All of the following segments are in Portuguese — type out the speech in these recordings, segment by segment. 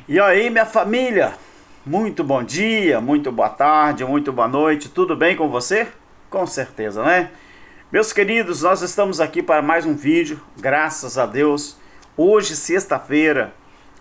E aí, minha família, muito bom dia, muito boa tarde, muito boa noite, tudo bem com você? Com certeza, né? Meus queridos, nós estamos aqui para mais um vídeo, graças a Deus. Hoje, sexta-feira,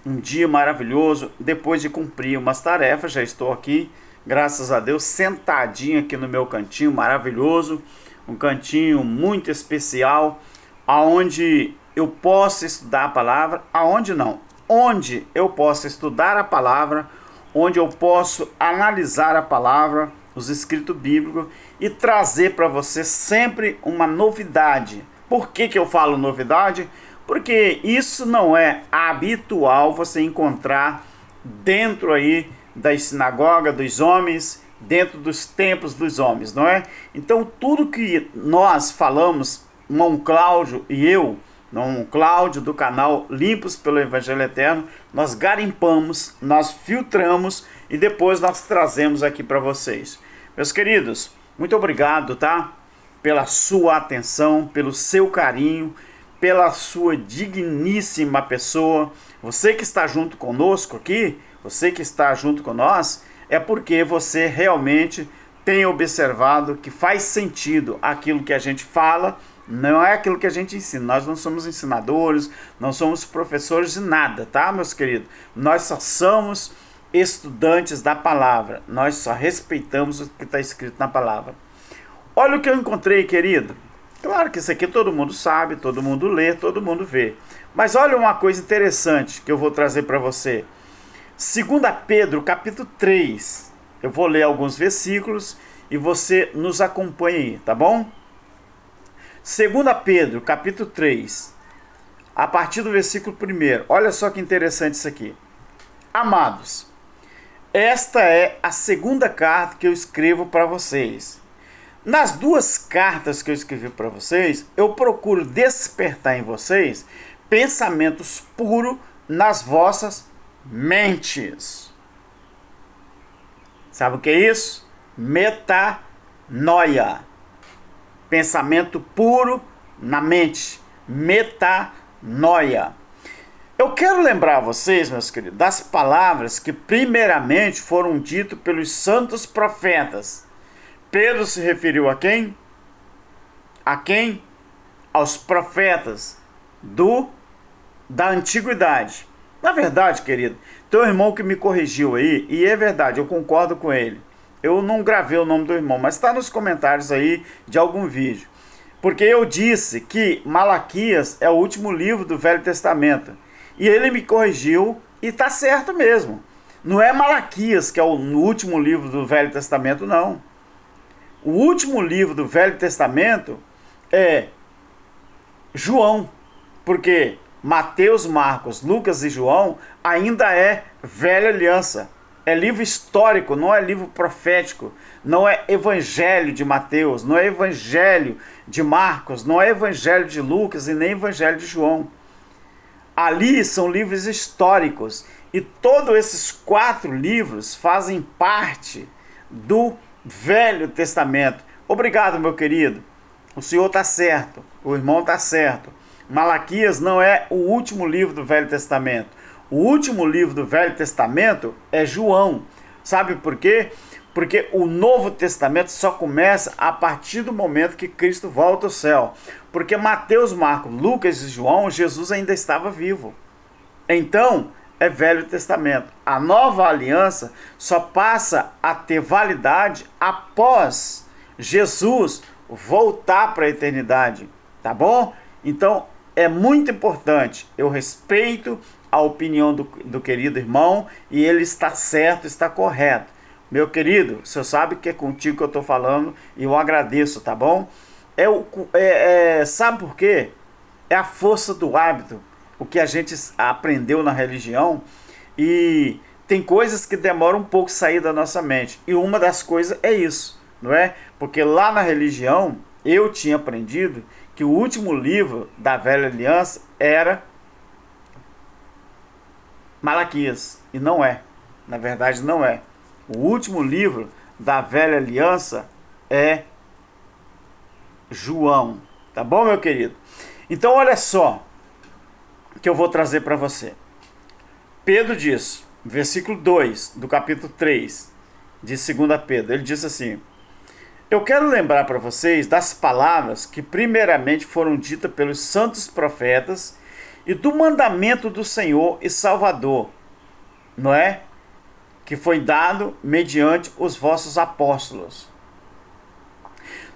um dia maravilhoso, depois de cumprir umas tarefas, já estou aqui, graças a Deus, sentadinho aqui no meu cantinho maravilhoso, um cantinho muito especial, aonde eu posso estudar a palavra, aonde não, onde eu posso estudar a palavra, onde eu posso analisar a palavra, os escritos bíblicos e trazer para você sempre uma novidade. Por que eu falo novidade? Porque isso não é habitual você encontrar dentro aí da sinagoga dos homens, dentro dos templos dos homens, não é? Então tudo que nós falamos, irmão Cláudio e eu, irmão Cláudio do canal Limpos pelo Evangelho Eterno, nós garimpamos, nós filtramos e depois nós trazemos aqui para vocês. Meus queridos, muito obrigado, tá? Pela sua atenção, pelo seu carinho, pela sua digníssima pessoa. Você que está junto conosco aqui, você que está junto com nós, é porque você realmente tem observado que faz sentido aquilo que a gente fala, não é aquilo que a gente ensina. Nós não somos ensinadores, não somos professores de nada, tá, meus queridos? Nós só somos estudantes da palavra, nós só respeitamos o que está escrito na palavra. Olha o que eu encontrei, querido. Claro que isso aqui todo mundo sabe, todo mundo lê, todo mundo vê. Mas olha uma coisa interessante que eu vou trazer para você. 2 Pedro, capítulo 3. Eu vou ler alguns versículos e você nos acompanha aí, tá bom? 2 Pedro, capítulo 3, a partir do versículo 1. Olha só que interessante isso aqui. Amados, esta é a segunda carta que eu escrevo para vocês. Nas duas cartas que eu escrevi para vocês, eu procuro despertar em vocês pensamentos puros nas vossas mentes. Sabe o que é isso? Metanoia. Pensamento puro na mente. Metanoia. Eu quero lembrar vocês, meus queridos, das palavras que primeiramente foram ditas pelos santos profetas. Pedro se referiu a quem? A quem? Aos profetas da antiguidade. Na verdade, querido, tem um irmão que me corrigiu aí, e é verdade, eu concordo com ele. Eu não gravei o nome do irmão, mas está nos comentários aí de algum vídeo. Porque eu disse que Malaquias é o último livro do Velho Testamento. E ele me corrigiu e está certo mesmo. Não é Malaquias que é o último livro do Velho Testamento, não. O último livro do Velho Testamento é João, porque Mateus, Marcos, Lucas e João ainda é Velha Aliança. É livro histórico, não é livro profético, não é Evangelho de Mateus, não é Evangelho de Marcos, não é Evangelho de Lucas e nem Evangelho de João. Ali são livros históricos e todos esses 4 livros fazem parte do Velho Testamento. Obrigado, meu querido. O senhor está certo, o irmão está certo. Malaquias não é o último livro do Velho Testamento. O último livro do Velho Testamento é João. Sabe por quê? Porque o Novo Testamento só começa a partir do momento que Cristo volta ao céu. Porque Mateus, Marcos, Lucas e João, Jesus ainda estava vivo. Então, é Velho Testamento. A nova aliança só passa a ter validade após Jesus voltar para a eternidade. Tá bom? Então, é muito importante. Eu respeito a opinião do querido irmão e ele está certo, está correto. Meu querido, o senhor sabe que é contigo que eu estou falando e eu agradeço, tá bom? Sabe por quê? É a força do hábito, o que a gente aprendeu na religião, e tem coisas que demoram um pouco a sair da nossa mente. E uma das coisas é isso, não é? Porque lá na religião eu tinha aprendido que o último livro da Velha Aliança era Malaquias, e não é. Na verdade não é. O último livro da Velha Aliança é João. Tá bom, meu querido? Então olha só o que eu vou trazer para você. Pedro diz: versículo 2 do capítulo 3 de 2 Pedro. Ele diz assim: eu quero lembrar para vocês das palavras que primeiramente foram ditas pelos santos profetas e do mandamento do Senhor e Salvador, não é? Que foi dado mediante os vossos apóstolos.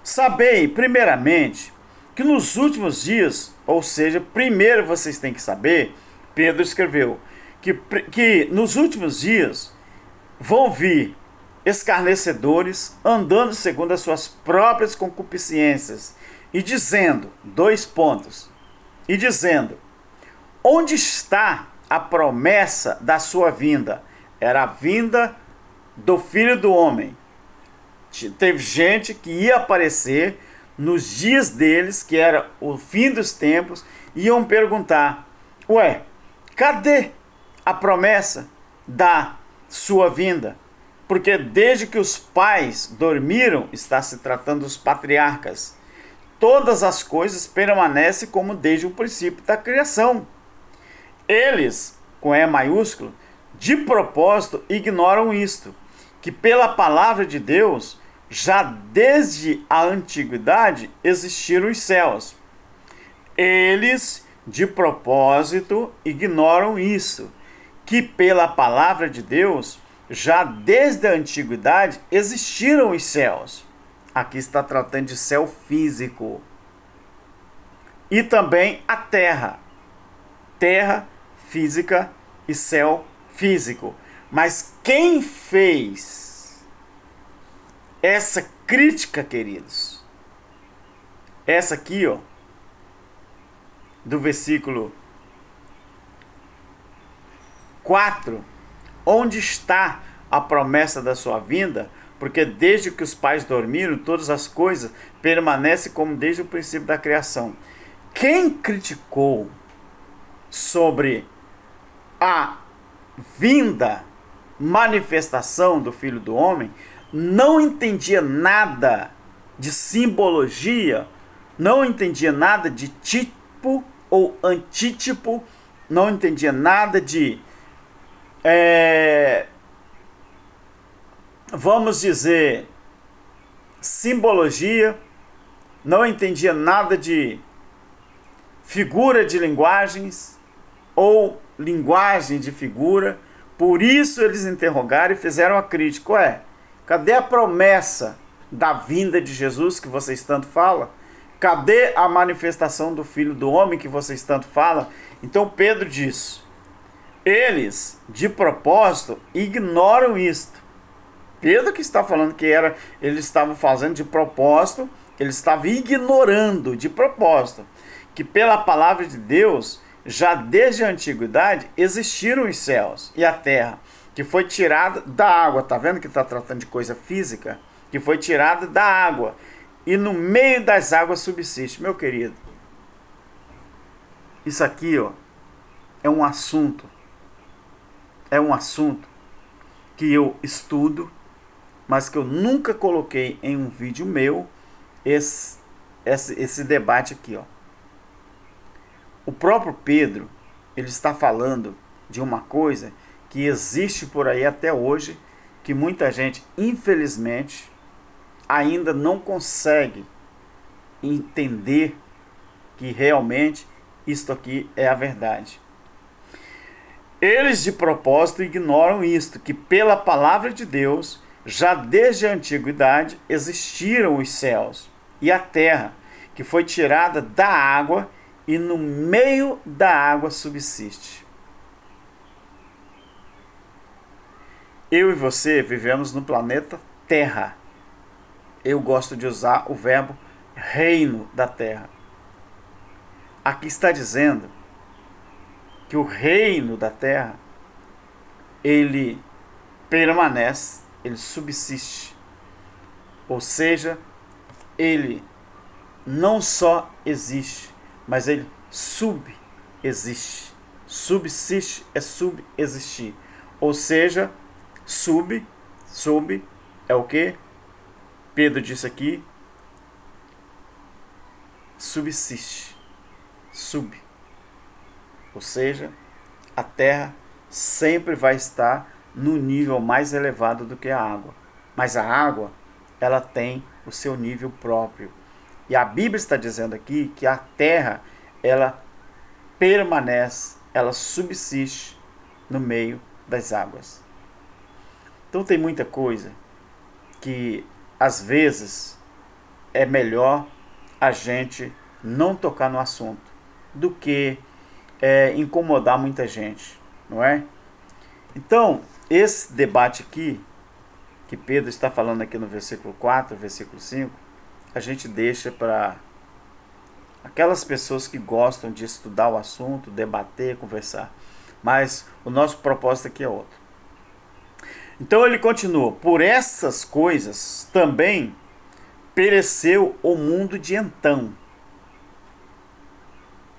Sabei, primeiramente, que nos últimos dias, ou seja, primeiro vocês têm que saber, Pedro escreveu, que nos últimos dias vão vir escarnecedores, andando segundo as suas próprias concupiscências, e dizendo, dois pontos, e dizendo, onde está a promessa da sua vinda? Era a vinda do Filho do Homem. Teve gente que ia aparecer nos dias deles, que era o fim dos tempos, iam perguntar, ué, cadê a promessa da sua vinda? Porque desde que os pais dormiram, está se tratando dos patriarcas, todas as coisas permanecem como desde o princípio da criação. Eles, com E maiúsculo, de propósito ignoram isto, que pela palavra de Deus, já desde a antiguidade existiram os céus. Eles, de propósito, ignoram isso, que pela palavra de Deus, já desde a antiguidade existiram os céus. Aqui está tratando de céu físico. E também a terra. Terra física e céu físico. Mas quem fez essa crítica, queridos? Essa aqui, ó, do versículo 4, onde está a promessa da sua vinda? Porque desde que os pais dormiram, todas as coisas permanecem como desde o princípio da criação. Quem criticou sobre a vinda, manifestação do Filho do Homem, não entendia nada de simbologia, não entendia nada de tipo ou antítipo, não entendia nada de vamos dizer, simbologia, não entendia nada de figura de linguagens ou linguagem de figura. Por isso eles interrogaram e fizeram a crítica. Ué, cadê a promessa da vinda de Jesus que vocês tanto falam? Cadê a manifestação do Filho do Homem que vocês tanto falam? Então Pedro diz, eles, de propósito, ignoram isto. Pedro que está falando que eles estavam fazendo de propósito, eles estavam ignorando de propósito, que pela palavra de Deus, já desde a antiguidade, existiram os céus e a terra, que foi tirada da água. Está vendo que está tratando de coisa física? Que foi tirada da água, e no meio das águas subsiste. Meu querido, isso aqui, ó, é um assunto que eu estudo, mas que eu nunca coloquei em um vídeo meu, esse debate aqui, ó. O próprio Pedro, ele está falando de uma coisa que existe por aí até hoje, que muita gente, infelizmente, ainda não consegue entender que realmente isto aqui é a verdade. Eles de propósito ignoram isto, que pela palavra de Deus, já desde a antiguidade, existiram os céus e a terra, que foi tirada da água, e no meio da água subsiste. Eu e você vivemos no planeta Terra. Eu gosto de usar o verbo reino da Terra. Aqui está dizendo que o reino da Terra, ele permanece, ele subsiste. Ou seja, ele não só existe, mas ele subexiste. Subsiste é subexistir. Ou seja, sub é o que? Pedro disse aqui, subsiste. Ou seja, a terra sempre vai estar no nível mais elevado do que a água. Mas a água, ela tem o seu nível próprio. E a Bíblia está dizendo aqui que a terra, ela permanece, ela subsiste no meio das águas. Então tem muita coisa que às vezes é melhor a gente não tocar no assunto do que incomodar muita gente, não é? Então, esse debate aqui, que Pedro está falando aqui no versículo 4, versículo 5, a gente deixa para aquelas pessoas que gostam de estudar o assunto, debater, conversar. Mas o nosso propósito aqui é outro. Então ele continua: por essas coisas também pereceu o mundo de então.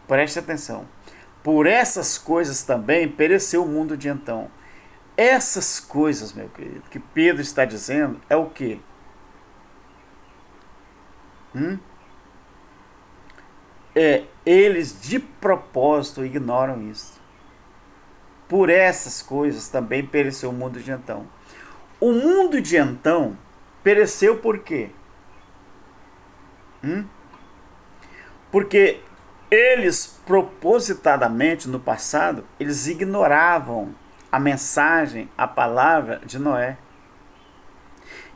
Preste atenção. Por essas coisas também pereceu o mundo de então. Essas coisas, meu querido, que Pedro está dizendo é o quê? Eles de propósito ignoram isso. Por essas coisas também pereceu o mundo de então. O mundo de então pereceu por quê? Porque eles propositadamente no passado, eles ignoravam a mensagem, a palavra de Noé.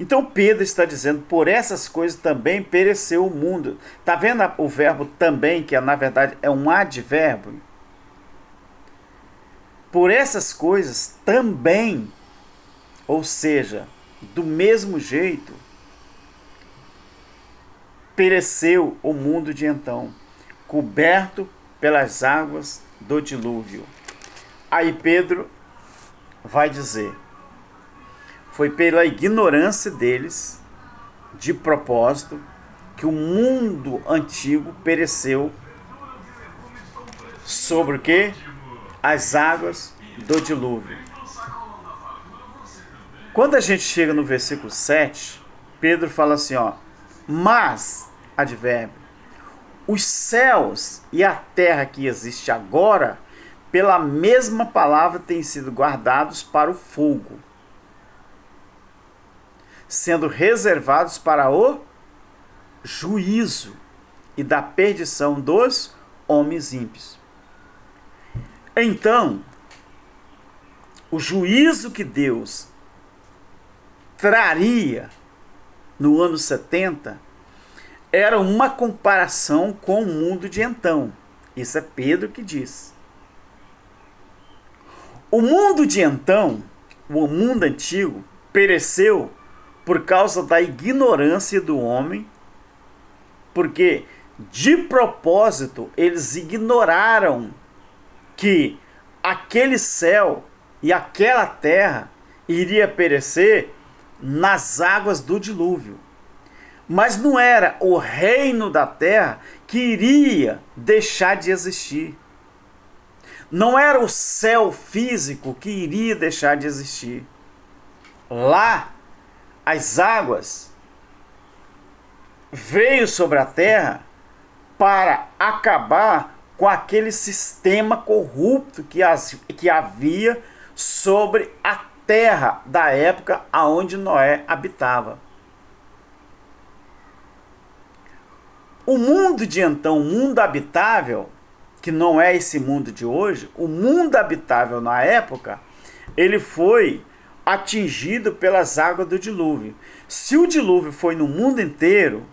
Então Pedro está dizendo, por essas coisas também pereceu o mundo. Está vendo o verbo também, que na verdade é um advérbio? Por essas coisas também, ou seja, do mesmo jeito, pereceu o mundo de então, coberto pelas águas do dilúvio. Aí Pedro vai dizer, foi pela ignorância deles, de propósito, que o mundo antigo pereceu sobre o quê? As águas do dilúvio. Quando a gente chega no versículo 7, Pedro fala assim, ó, mas, advérbio, os céus e a terra que existe agora, pela mesma palavra, têm sido guardados para o fogo, sendo reservados para o juízo e da perdição dos homens ímpios. Então, o juízo que Deus traria no ano 70 era uma comparação com o mundo de então. Isso é Pedro que diz. O mundo de então, o mundo antigo, pereceu por causa da ignorância do homem, porque de propósito eles ignoraram que aquele céu e aquela terra iria perecer nas águas do dilúvio. Mas não era o reino da terra que iria deixar de existir. Não era o céu físico que iria deixar de existir. Lá, as águas veio sobre a terra para acabar com aquele sistema corrupto que havia sobre a terra da época aonde Noé habitava. O mundo de então, o mundo habitável, que não é esse mundo de hoje, o mundo habitável na época, ele foi atingido pelas águas do dilúvio. Se o dilúvio foi no mundo inteiro,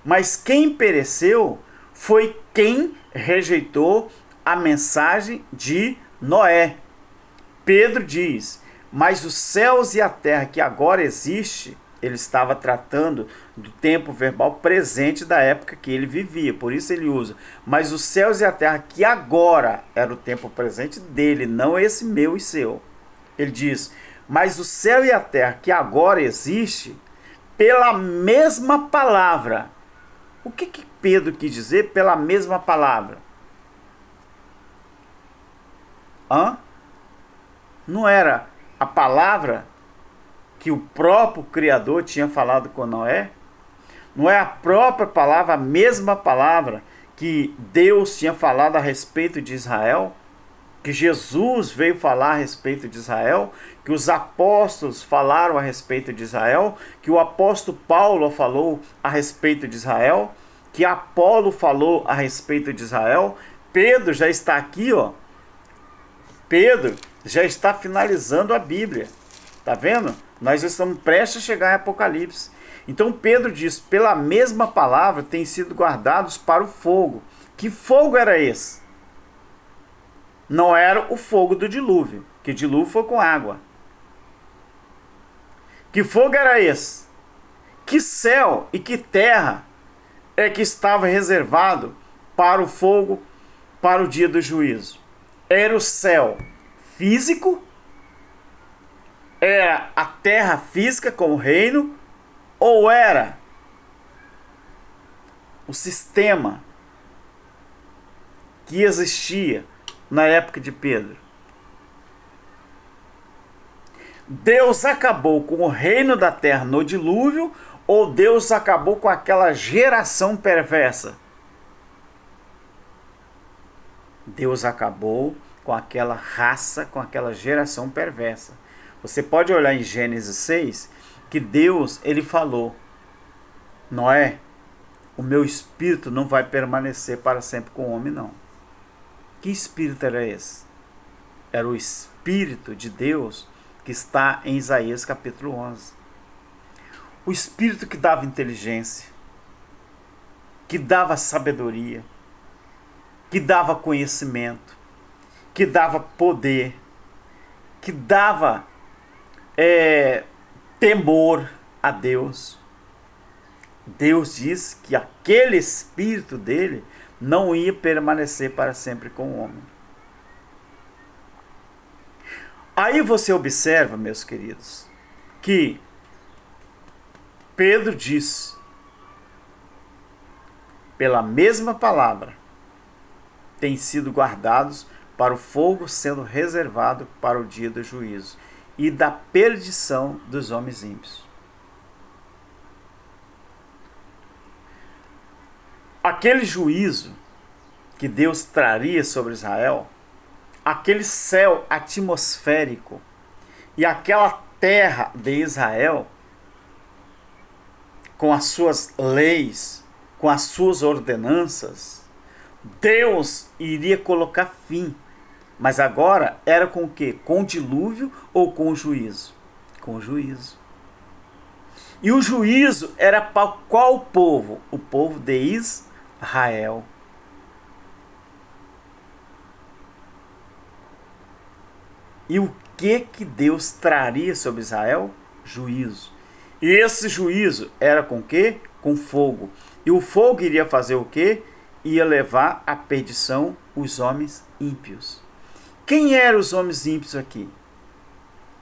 mas quem pereceu foi quem rejeitou a mensagem de Noé. Pedro diz, mas os céus e a terra que agora existe, ele estava tratando do tempo verbal presente da época que ele vivia, por isso ele usa, mas os céus e a terra que agora era o tempo presente dele, não esse meu e seu. Ele diz, mas o céu e a terra que agora existe, pela mesma palavra. O que Pedro quis dizer pela mesma palavra? Não era a palavra que o próprio Criador tinha falado com Noé? Não é a própria palavra, a mesma palavra que Deus tinha falado a respeito de Israel, que Jesus veio falar a respeito de Israel, que os apóstolos falaram a respeito de Israel, que o apóstolo Paulo falou a respeito de Israel, que Apolo falou a respeito de Israel. Pedro já está aqui, ó. Pedro já está finalizando a Bíblia. Tá vendo? Nós estamos prestes a chegar em Apocalipse. Então Pedro diz, pela mesma palavra têm sido guardados para o fogo. Que fogo era esse? Não era o fogo do dilúvio, que dilúvio foi com água. Que fogo era esse? Que céu e que terra é que estava reservado para o fogo, para o dia do juízo? Era o céu físico? Era a terra física como reino? Ou era o sistema que existia na época de Pedro? Deus acabou com o reino da terra no dilúvio, ou Deus acabou com aquela geração perversa? Deus acabou com aquela raça, com aquela geração perversa. Você pode olhar em Gênesis 6, que Deus, ele falou, Noé, o meu espírito não vai permanecer para sempre com o homem, não. Que espírito era esse? Era o Espírito de Deus que está em Isaías capítulo 11. O Espírito que dava inteligência, que dava sabedoria, que dava conhecimento, que dava poder, que dava temor a Deus. Deus diz que aquele Espírito dele não ia permanecer para sempre com o homem. Aí você observa, meus queridos, que Pedro diz, pela mesma palavra, têm sido guardados para o fogo, sendo reservado para o dia do juízo e da perdição dos homens ímpios. Aquele juízo que Deus traria sobre Israel, aquele céu atmosférico e aquela terra de Israel, com as suas leis, com as suas ordenanças, Deus iria colocar fim. Mas agora era com o quê? Com o dilúvio ou com o juízo? Com o juízo. E o juízo era para qual povo? O povo de Israel. E o que Deus traria sobre Israel? Juízo. E esse juízo era com o quê? Com fogo. E o fogo iria fazer o quê? Ia levar à perdição os homens ímpios. Quem eram os homens ímpios aqui?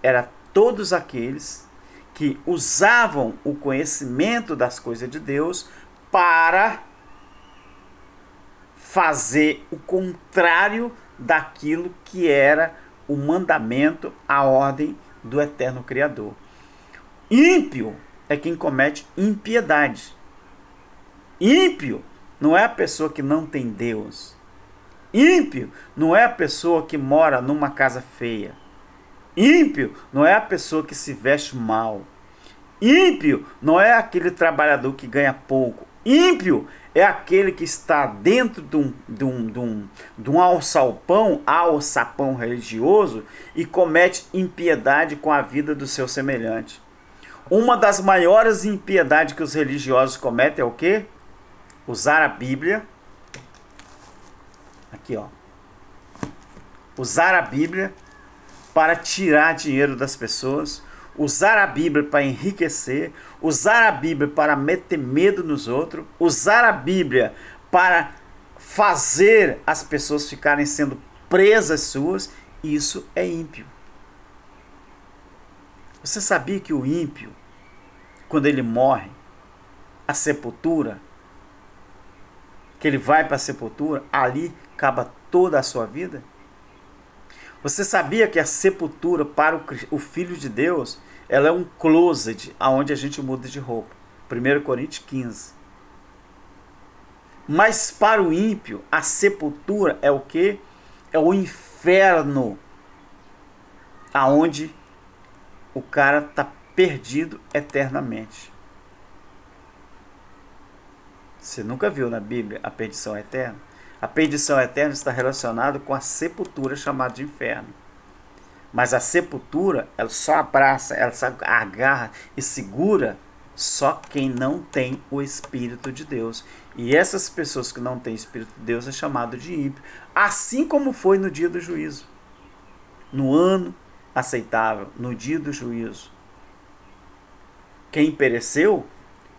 Era todos aqueles que usavam o conhecimento das coisas de Deus para fazer o contrário daquilo que era o mandamento, a ordem do eterno Criador. Ímpio é quem comete impiedade. Ímpio não é a pessoa que não tem Deus. Ímpio não é a pessoa que mora numa casa feia. Ímpio não é a pessoa que se veste mal. Ímpio não é aquele trabalhador que ganha pouco. Ímpio é aquele que está dentro de um alçapão religioso e comete impiedade com a vida do seu semelhante. Uma das maiores impiedades que os religiosos cometem é o quê? Usar a Bíblia. Aqui, ó. Usar a Bíblia para tirar dinheiro das pessoas. Usar a Bíblia para enriquecer. Usar a Bíblia para meter medo nos outros. Usar a Bíblia para fazer as pessoas ficarem sendo presas suas. Isso é ímpio. Você sabia que o ímpio, quando ele morre, a sepultura, que ele vai para a sepultura, ali acaba toda a sua vida? Você sabia que a sepultura para o Filho de Deus, ela é um closet onde a gente muda de roupa? 1 Coríntios 15. Mas para o ímpio, a sepultura é o quê? É o inferno, aonde o cara está perdido eternamente. Você nunca viu na Bíblia a perdição eterna? A perdição eterna está relacionada com a sepultura chamada de inferno. Mas a sepultura, ela só abraça, ela só agarra e segura só quem não tem o Espírito de Deus. E essas pessoas que não têm o Espírito de Deus é chamado de ímpio. Assim como foi no dia do juízo. No ano aceitável, no dia do juízo. Quem pereceu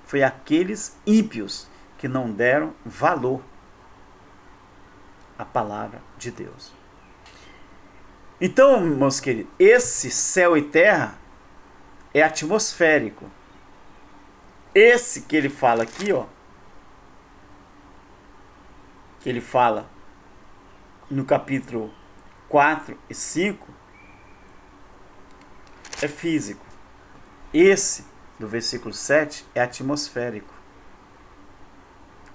foi aqueles ímpios que não deram valor à palavra de Deus. Então, meus queridos, esse céu e terra é atmosférico. Esse que ele fala aqui, ó, que ele fala no capítulo 4 e 5, é físico. Esse, do versículo 7, é atmosférico.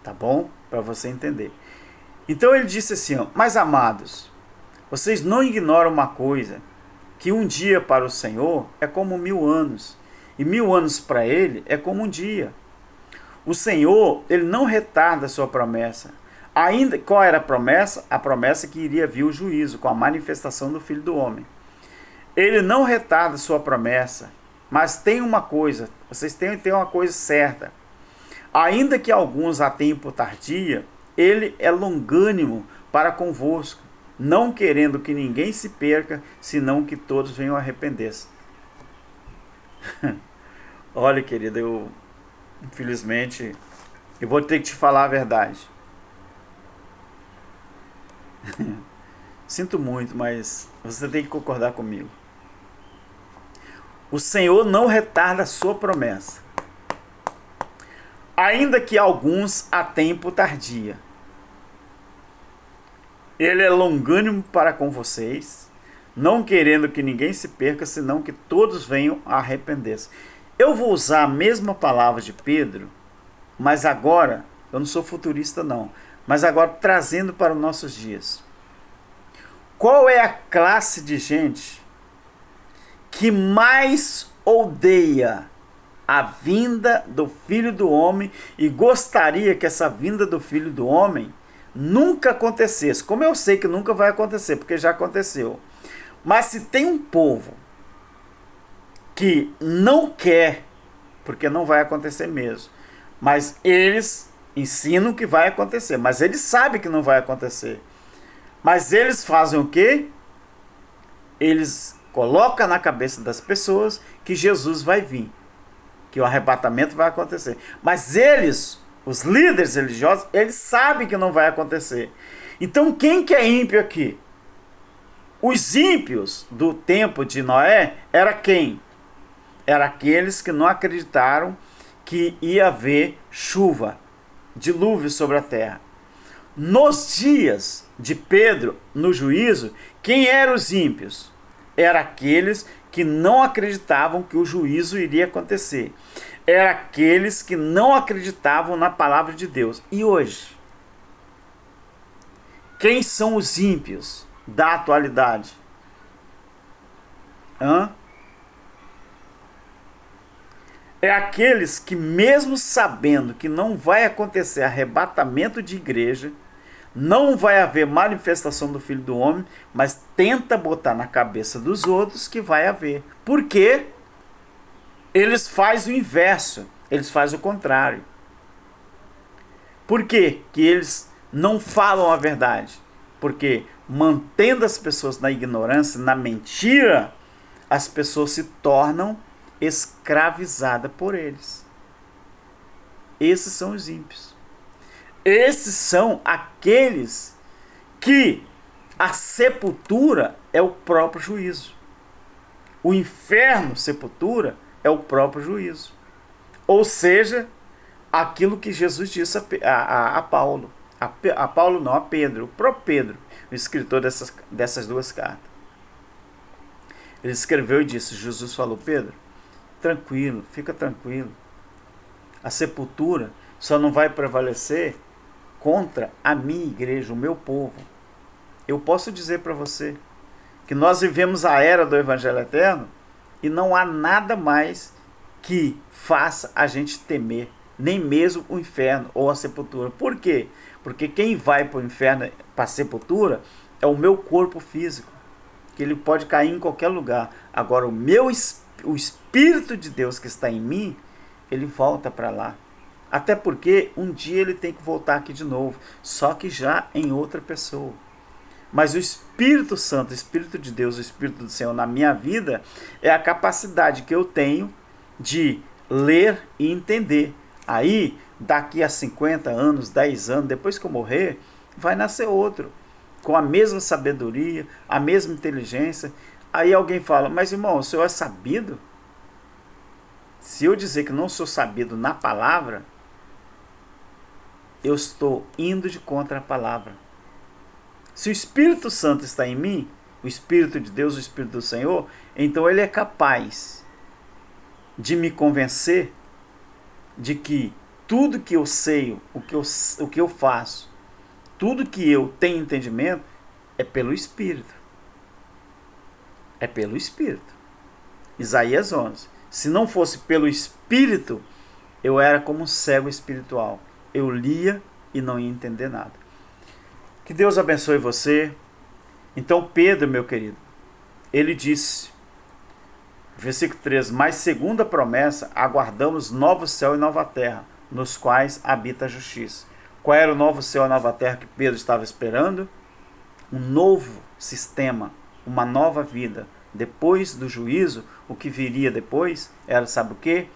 Tá bom? Para você entender. Então ele disse assim, ó, mas amados, vocês não ignoram uma coisa, que um dia para o Senhor é como 1000 anos, e 1000 anos para ele é como um dia. O Senhor, ele não retarda a sua promessa. Ainda, qual era a promessa? A promessa que iria vir o juízo, com a manifestação do Filho do Homem. Ele não retarda a sua promessa, mas tem uma coisa, vocês têm uma coisa certa. Ainda que alguns a tenham por tardia, ele é longânimo para convosco, não querendo que ninguém se perca, senão que todos venham a arrepender-se. Olha, querido, infelizmente, eu vou ter que te falar a verdade. Sinto muito, mas você tem que concordar comigo. O Senhor não retarda a sua promessa, ainda que alguns a tenham por tardia. Ele é longânimo para com vocês, não querendo que ninguém se perca, senão que todos venham a arrepender-se. Eu vou usar a mesma palavra de Pedro, mas agora, eu não sou futurista não, mas agora trazendo para os nossos dias. Qual é a classe de gente que mais odeia a vinda do Filho do Homem e gostaria que essa vinda do Filho do Homem nunca acontecesse? Como eu sei que nunca vai acontecer, porque já aconteceu. Mas se tem um povo que não quer, porque não vai acontecer mesmo, mas eles ensinam que vai acontecer, mas eles sabem que não vai acontecer. Mas eles fazem o quê? Eles colocam na cabeça das pessoas que Jesus vai vir, que o arrebatamento vai acontecer. Mas eles, os líderes religiosos, eles sabem que não vai acontecer. Então quem que é ímpio aqui? Os ímpios do tempo de Noé era quem? Era aqueles que não acreditaram que ia haver chuva, dilúvio sobre a terra. Nos dias de Pedro, no juízo, quem eram os ímpios? Eram aqueles que não acreditavam que o juízo iria acontecer. Eram aqueles que não acreditavam na palavra de Deus. E hoje? Quem são os ímpios da atualidade? É aqueles que, mesmo sabendo que não vai acontecer arrebatamento de igreja, não vai haver manifestação do Filho do Homem, mas tenta botar na cabeça dos outros que vai haver. Por quê? Eles fazem o inverso, eles fazem o contrário. Por quê que eles não falam a verdade? Porque mantendo as pessoas na ignorância, na mentira, as pessoas se tornam escravizadas por eles. Esses são os ímpios. Esses são aqueles que a sepultura é o próprio juízo. O inferno, sepultura, é o próprio juízo. Ou seja, aquilo que Jesus disse a Paulo. A Paulo não, a Pedro. O próprio Pedro, o escritor dessas duas cartas. Ele escreveu e disse, Jesus falou, Pedro, tranquilo, fica tranquilo. A sepultura só não vai prevalecer contra a minha igreja, o meu povo. Eu posso dizer para você que nós vivemos a era do Evangelho Eterno e não há nada mais que faça a gente temer, nem mesmo o inferno ou a sepultura. Por quê? Porque quem vai para o inferno, para a sepultura, é o meu corpo físico, que ele pode cair em qualquer lugar. Agora o Espírito de Deus que está em mim, ele volta para lá. Até porque um dia ele tem que voltar aqui de novo, só que já em outra pessoa. Mas o Espírito Santo, o Espírito de Deus, o Espírito do Senhor na minha vida é a capacidade que eu tenho de ler e entender. Aí, daqui a 50 anos, 10 anos, depois que eu morrer, vai nascer outro, com a mesma sabedoria, a mesma inteligência. Aí alguém fala, mas irmão, o senhor é sabido? Se eu dizer que não sou sabido na palavra, eu estou indo de contra a palavra. Se o Espírito Santo está em mim, o Espírito de Deus, o Espírito do Senhor, então ele é capaz de me convencer de que tudo que eu sei, o que eu faço, tudo que eu tenho entendimento, é pelo Espírito. É pelo Espírito. Isaías 11. Se não fosse pelo Espírito, eu era como um cego espiritual. Eu lia e não ia entender nada. Que Deus abençoe você. Então Pedro, meu querido, ele disse, versículo 13, mas segundo a promessa, aguardamos novo céu e nova terra, nos quais habita a justiça. Qual era o novo céu e nova terra que Pedro estava esperando? Um novo sistema, uma nova vida. Depois do juízo, o que viria depois era, sabe o quê?